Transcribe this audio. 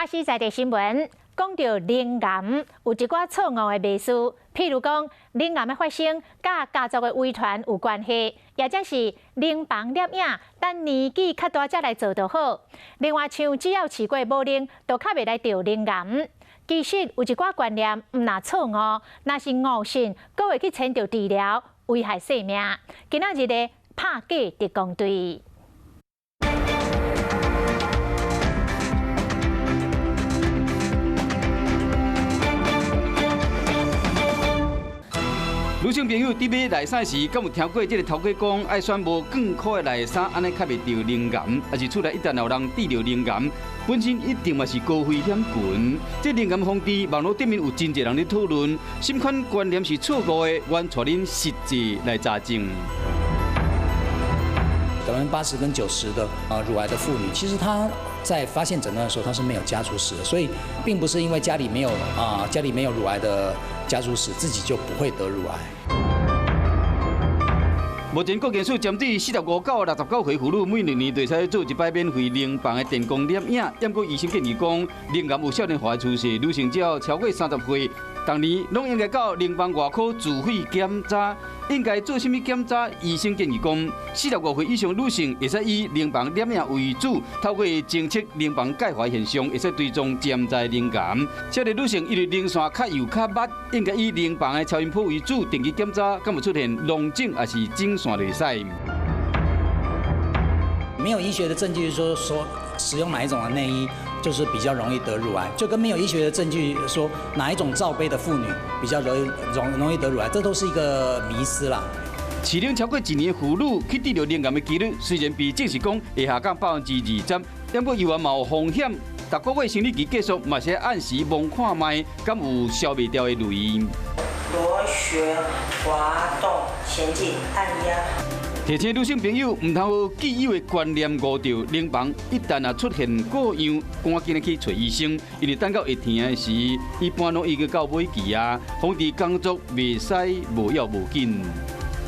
华视在地新闻讲到灵癌，有一寡错误的迷思，譬如讲灵癌的发生甲家族的遗传有关系，或者是灵房摄影，等年纪较大才来做就好。另外，像只要试过某灵，就较袂来得灵癌。其实有一寡观念唔那错误，那是误信，阁会去牵着治疗，危害性命。今仔日的拍假特工队。 女性朋友伫买内衫时，敢有听过这个头家讲爱选无更苦的内衫，安尼较袂着灵癌，还是厝内一旦有人得着灵癌，本身一定嘛是高危险群。这灵癌防治，网络顶面有真侪人咧讨论，什款观念是错误的，阮带恁实际来查证。 80%跟90%的乳癌的妇女，其实她在发现诊断的时候，她是没有家族史的，所以并不是因为家里没有乳癌的家族史，自己就不会得乳癌。目前国健署针对45到69岁妇女，每2年就使做1摆免费灵房的电光摄影。不过医生建议讲，灵癌有少年化的趋势，女性只要超过30岁，当年拢应该到灵房外口自费检查。 应该做什么检查？医生建议讲，45岁以上女性会使以灵房摄影为主，透过侦测灵房钙化现象，会使追踪潜在灵癌。少年女性因为灵腺较幼较密，应该以灵房的超音波为主，定期检查，敢有出现脓肿还是肿线就会使。没有医学的证据说使用哪一种的内衣就是比较容易得乳癌，就跟没有医学的证据说哪一种罩杯的妇女比较容易得乳癌，这都是一个迷思啦。适龄超过1年的妇女去得着灵癌的几率，虽然比正式讲会下降20%，不过有嘛有风险。逐个月生理期结束，嘛是按时望看卖，敢有消袂掉的泪。螺旋滑动前进，按压。 提醒女性朋友，唔通既有的观念误掉灵房，一旦出现各样，赶紧去找医生，因为等到会疼的时，一般拢已经到尾期啊，防治工作袂使无要无紧。